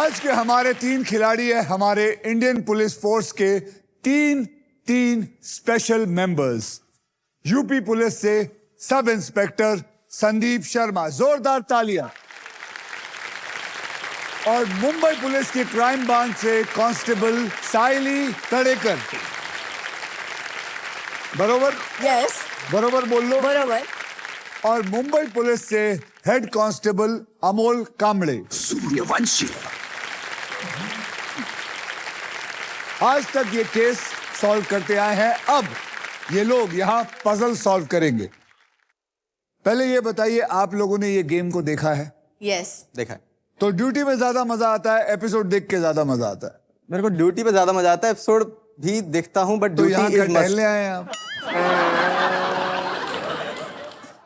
आज के हमारे 3 खिलाड़ी है हमारे इंडियन पुलिस फोर्स के 3 स्पेशल मेंबर्स। यूपी पुलिस से सब इंस्पेक्टर संदीप शर्मा, जोरदार तालियां। और मुंबई पुलिस की क्राइम ब्रांच से कांस्टेबल साइली तड़ेकर। बरोबर? यस, बरोबर बोल लो। बरोबर। और मुंबई पुलिस से हेड कांस्टेबल अमोल कांबड़े। सूर्यवंशी। आज तक ये केस सॉल्व करते आए हैं, अब ये लोग यहाँ पजल सॉल्व करेंगे। पहले ये बताइए, आप लोगों ने ये गेम को देखा है? यस, देखा है। तो ड्यूटी में ज्यादा मजा आता है, एपिसोड देख के ज्यादा मजा आता है? मेरे को ड्यूटी पे ज्यादा मजा आता है, एपिसोड भी देखता हूँ, बट तो यहाँ ड्यूटी क्या इज मस्ट। टहलने आए हैं आप?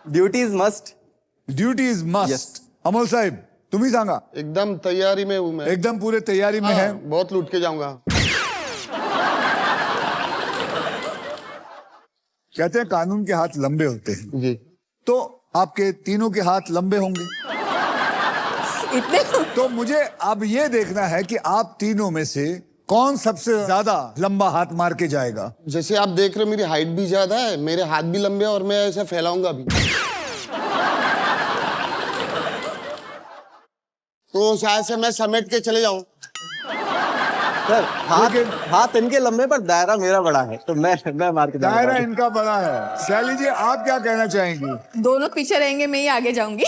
Duty is must. Duty is must. Amol Sahib, तुम ही सांगा। एकदम तैयारी में हूँ मैं। एकदम पूरे तैयारी में है। बहुत लूट के जाऊंगा। कहते हैं कानून के हाथ लंबे होते हैं, जी। तो आपके तीनों के हाथ लंबे होंगे। इतने तो मुझे अब ये देखना है कि आप तीनों में से कौन सबसे ज्यादा लंबा हाथ मार के जाएगा। जैसे आप देख रहे हो, मेरी हाइट भी ज्यादा है, मेरे हाथ भी लंबे हैं और मैं ऐसे फैलाऊंगा भी। तो शायद से मैं समेट के चले जाऊं। सर, हाथ इनके लंबे पर दायरा मेरा बड़ा है, तो मैं मार के जाऊंगा। दायरा इनका बड़ा है। शैली जी, आप क्या कहना चाहेंगी? दोनों पीछे रहेंगे, मैं ही आगे जाऊंगी।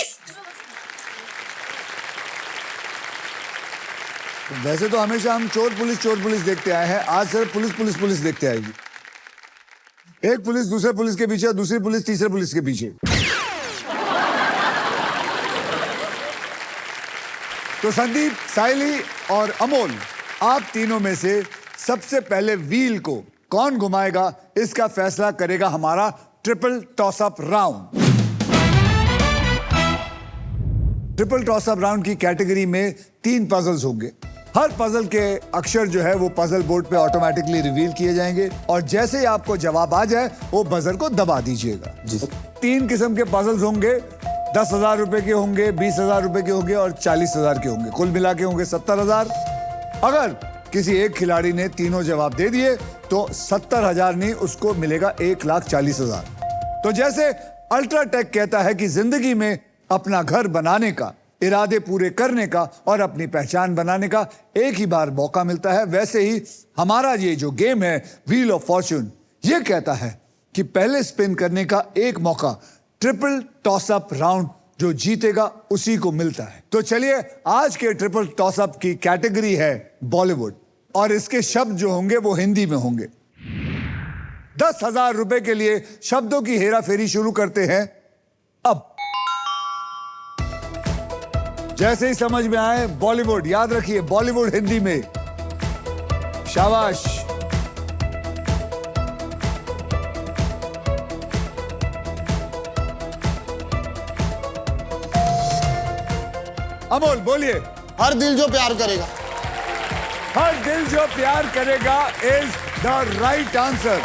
वैसे तो हमेशा हम चोर पुलिस देखते आए हैं, आज सिर्फ पुलिस देखते आएगी। एक पुलिस दूसरे पुलिस के पीछे, दूसरी पुलिस तीसरे पुलिस के पीछे। तो संदीप, साइली और अमोल, आप तीनों में से सबसे पहले व्हील को कौन घुमाएगा, इसका फैसला करेगा हमारा triple toss up round. Triple toss up round की कैटेगरी में 3 पजल्स होंगे। हर पजल के अक्षर जो है वो पजल बोर्ड पे ऑटोमेटिकली रिवील किए जाएंगे और जैसे ही आपको जवाब आ जाए वो बजर को दबा दीजिएगा। 3 किस्म के पजल्स होंगे, 10,000 रुपए के होंगे, 20,000 रुपए के होंगे और 40,000 के होंगे। कुल मिला के होंगे 70,000। अगर किसी एक खिलाड़ी ने तीनों जवाब दे दिए तो 70,000 नहीं, उसको मिलेगा 1,40,000। तो जैसे अल्ट्राटेक कहता है कि जिंदगी में अपना घर बनाने का, इरादे पूरे करने का और अपनी पहचान बनाने का एक ही बार मौका मिलता है, वैसे ही हमारा ये जो गेम है व्हील ऑफ फॉर्च्यून, ये कहता है कि पहले स्पिन करने का एक मौका ट्रिपल टॉस अप राउंड जो जीतेगा उसी को मिलता है। तो चलिए, आज के ट्रिपल टॉस अप की कैटेगरी है बॉलीवुड और इसके शब्द जो होंगे वो हिंदी में होंगे। 10,000 रुपए के लिए शब्दों की हेरा फेरी शुरू करते हैं अब। जैसे ही समझ में आए बॉलीवुड, याद रखिए बॉलीवुड हिंदी में। शाबाश। अमोल बोलिए। हर दिल जो प्यार करेगा। हर दिल जो प्यार करेगा इज द राइट आंसर।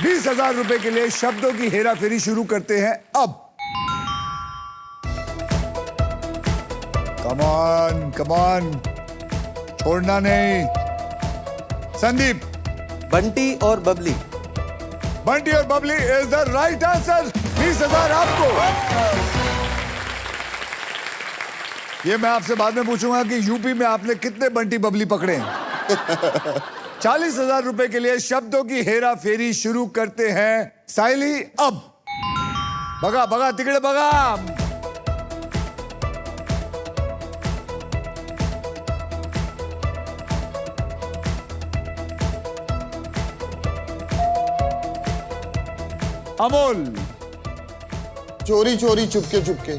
20,000 रुपए के लिए शब्दों की हेरा फेरी शुरू करते हैं अब। कमान कमान, छोड़ना नहीं। संदीप। बंटी और बबली। बंटी और Babli is the right answer. 20,000 आपको। ये मैं आपसे बाद में पूछूंगा कि यूपी में आपने कितने बंटी बबली पकड़े हैं। 40,000 रुपए के लिए शब्दों की हेरा फेरी शुरू करते हैं साइली अब। भगा भगा तिकड़े भगा। अमोल। चोरी चोरी चुपके चुपके।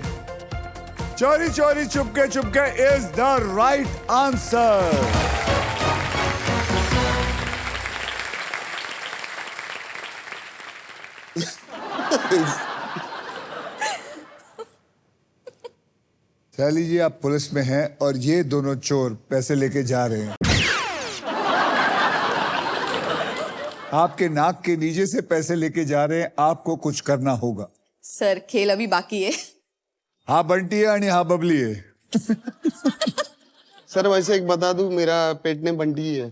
चोरी चोरी Chupke Chupke is the right answer. शैली जी, आप पुलिस में हैं और ये दोनों चोर पैसे लेके जा रहे हैं। आपके नाक के नीचे से पैसे लेके जा रहे हैं, आपको कुछ करना होगा। सर, खेल अभी बाकी है। हाँ बंटी है आणि हाँ बबली है। सर वैसे एक बता दूं, मेरा पेट ने बंटी है।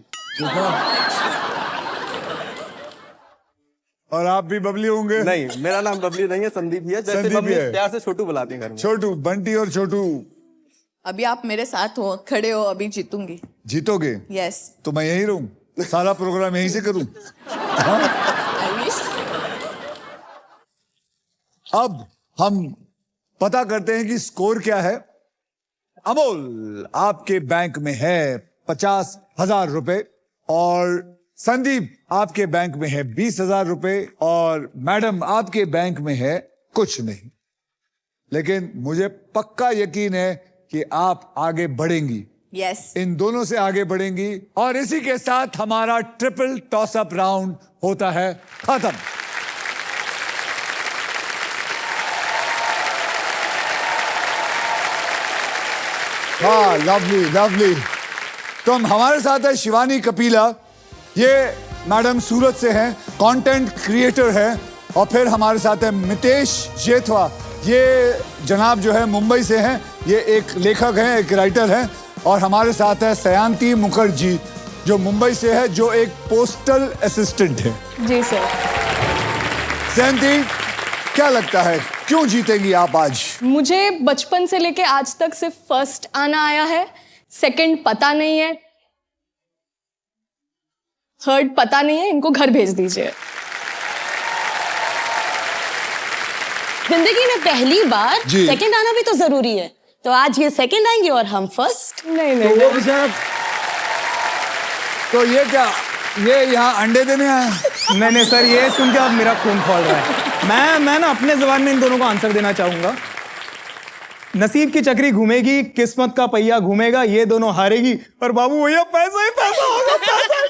और आप भी बबली होंगे? नहीं, मेरा नाम बबली नहीं है, संदीप ही है। जैसे संदीप बबली ही है। प्यार से छोटू बुलाते हैं घर में। छोटू, बंटी और छोटू। अभी आप मेरे साथ हो, खड़े हो, अभी जीतूंगी। जीतोगे? यस। तो मैं यहीं रहूं, सारा प्रोग्राम यहीं से करूं। I wish. अब हम पता करते हैं कि स्कोर क्या है। अमोल, आपके बैंक में है 50,000 रुपए और संदीप आपके बैंक में है 20,000 रुपए और मैडम आपके बैंक में है कुछ नहीं। लेकिन मुझे पक्का यकीन है कि आप आगे बढ़ेंगी। यस। इन दोनों से आगे बढ़ेंगी और इसी के साथ हमारा ट्रिपल टॉस अप राउंड होता है खत्म। हाँ, लवली लवली। तो हमारे साथ है शिवानी कपिला, ये मैडम सूरत से हैं, कंटेंट क्रिएटर हैं। और फिर हमारे साथ है मितेश जेठवा, ये जनाब जो है मुंबई से हैं, ये एक लेखक हैं, एक राइटर हैं। और हमारे साथ है सयांती मुखर्जी, जो मुंबई से है, जो एक पोस्टल असिस्टेंट है। जी सर। सयांती, क्या लगता है क्यों जीतेंगी आप आज? मुझे बचपन से लेके आज तक सिर्फ फर्स्ट आना आया है, सेकंड पता नहीं है, थर्ड पता नहीं है। इनको घर भेज दीजिए। जिंदगी में पहली बार जी। सेकंड आना भी तो जरूरी है, तो आज ये सेकंड आएंगे और हम फर्स्ट। नहीं तो नहीं, वो बेचारा, तो ये क्या, ये यहाँ अंडे देने आए? नहीं सर, ये सुन के अब मेरा खून खौल रहा है। मैं ना अपने जबान में इन दोनों को आंसर देना चाहूंगा। नसीब की चक्री घूमेगी, किस्मत का पहिया घूमेगा, ये दोनों हारेगी और बाबू भैया पैसा ही पैसा होगा, पैसा।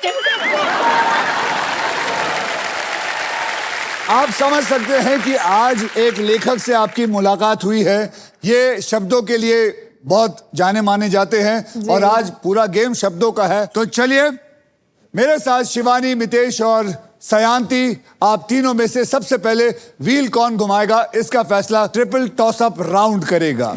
आप समझ सकते हैं कि आज एक लेखक से आपकी मुलाकात हुई है। ये शब्दों के लिए बहुत जाने माने जाते हैं और आज पूरा गेम शब्दों का है। तो चलिए मेरे साथ शिवानी, मितेश और सयांती, आप तीनों में से सबसे पहले व्हील कौन घुमाएगा, इसका फैसला ट्रिपल टॉस अप राउंड करेगा।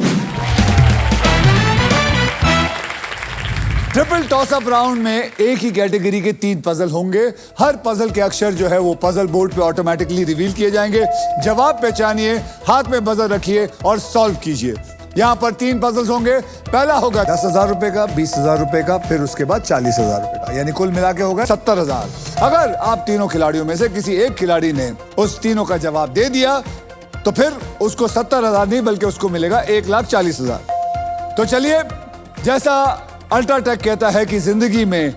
ट्रिपल टॉस अप राउंड में एक ही कैटेगरी के 3 पजल होंगे। हर पजल के अक्षर जो है वो पजल बोर्ड पे ऑटोमेटिकली रिवील किए जाएंगे। जवाब पहचानिए, हाथ में बजर रखिए और सॉल्व कीजिए। यहाँ पर 3 पजल्स होंगे। पहला होगा 10,000 रुपए का, 20,000 रुपए का, फिर उसके बाद 40,000 रुपए का, यानी कुल मिला के होगा 70,000। अगर आप तीनों खिलाड़ियों में से किसी एक खिलाड़ी ने उस तीनों का जवाब दे दिया तो फिर उसको 70,000 नहीं बल्कि उसको मिलेगा 1,40,000। तो चलिए, जैसा अल्ट्राटेक कहता है कि जिंदगी में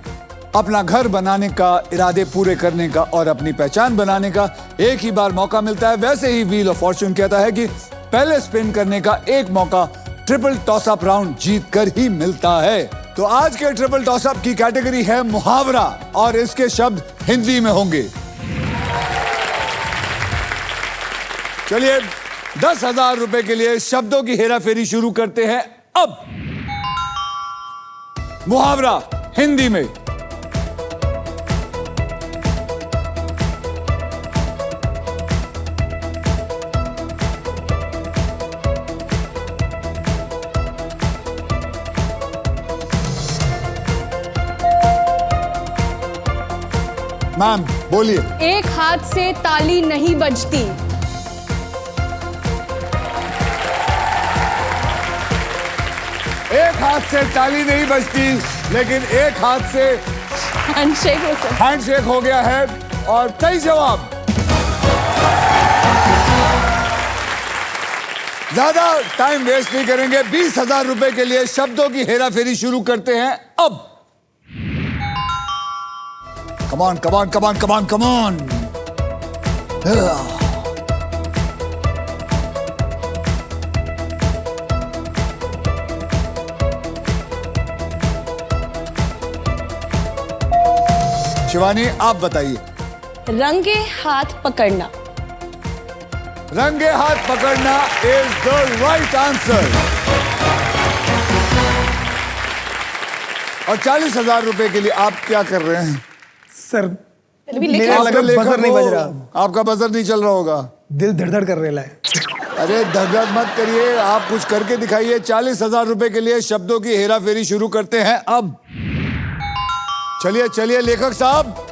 अपना घर बनाने का, इरादे पूरे करने का और अपनी पहचान बनाने का एक ही बार मौका मिलता है, वैसे ही व्हील ऑफ फॉर्च्यून कहता है कि पहले स्पिन करने का एक मौका ट्रिपल टॉस अप राउंड जीत कर ही मिलता है। तो आज के ट्रिपल टॉस अप की कैटेगरी है मुहावरा और इसके शब्द हिंदी में होंगे। चलिए 10,000 रुपए के लिए शब्दों की हेराफेरी शुरू करते हैं। अब मुहावरा हिंदी में। मैम बोलिए। एक हाथ से ताली नहीं बजती। एक हाथ से ताली नहीं बजती, लेकिन एक हाथ से हैंडशेक हो सकता। हैंडशेक हो गया है और सही जवाब। ज्यादा टाइम वेस्ट नहीं करेंगे। 20,000 रुपए के लिए शब्दों की हेराफेरी शुरू करते हैं अब। कमान कमान कमान कमान कमान। शिवानी आप बताइए। रंगे हाथ पकड़ना। रंगे हाथ पकड़ना इज द राइट आंसर। और 40,000 रुपए के लिए आप क्या कर रहे हैं? सर भी लेकिन मेरा लगा लेखक बजर नहीं हो, बज रहा। आपका बजर नहीं चल रहा होगा। दिल धड़धड़ कर रहा है। अरे धगधग मत करिए, आप कुछ करके दिखाइए। 40,000 रुपए के लिए शब्दों की हेरा फेरी शुरू करते हैं अब। चलिए चलिए लेखक साहब।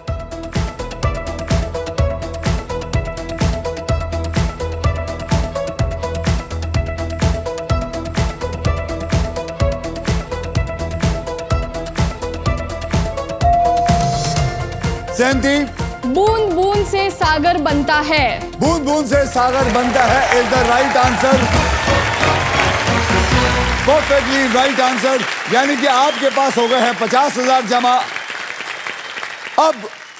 सहमति? बूंद बूंद से सागर बनता है। बूंद बूंद से सागर बनता है is the right answer. Perfectly right answer. यानी कि आपके पास हो गए हैं 50,000 जमा। अब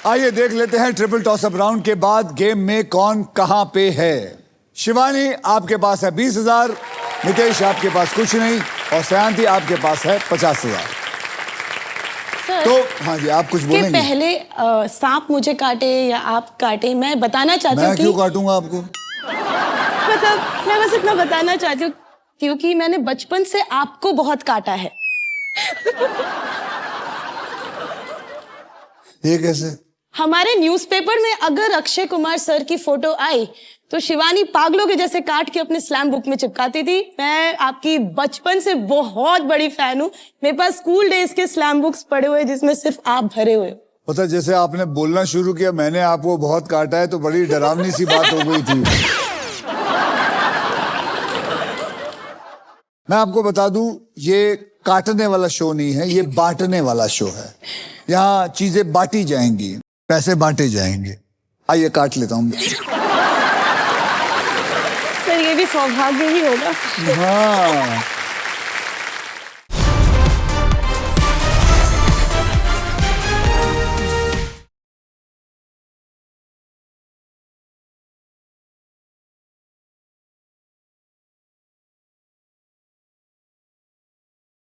आइए देख लेते हैं ट्रिपल टॉसअप राउंड के बाद गेम में कौन कहां पे है। शिवानी आपके पास है 20,000, नितेश आपके पास कुछ नहीं और सयांती आपके पास है 50,000। सर, तो हाँ जी, आप कुछ कि बोलेंगे? पहले सांप मुझे काटे या आप काटे, मैं बताना चाहती हूँ मैं कि क्यों काटूंगा आपको? मतलब मैं बस इतना बताना चाहती हूँ क्योंकि मैंने बचपन से आपको बहुत काटा है। ये कैसे? हमारे न्यूज़पेपर में अगर अक्षय कुमार सर की फोटो आई तो शिवानी पागलों के जैसे काट के अपने स्लैम बुक में चिपकाती थी। मैं आपकी बचपन से बहुत बड़ी फैन हूँ। मेरे पास स्कूल डेज के स्लैम बुक्स पड़े हुए जिसमें सिर्फ आप भरे हुए हो। पता जैसे आपने बोलना शुरू किया मैंने आपको बहुत काटा है तो बड़ी डरावनी सी बात हो गई थी। मैं आपको बता दूं ये काटने वाला शो नहीं है, ये बांटने वाला शो है। यहाँ चीजें बांटी जाएंगी, पैसे बांटे जाएंगे। आइए काट लेता हूँ। सर ये भी सौभाग्य ही होगा। हाँ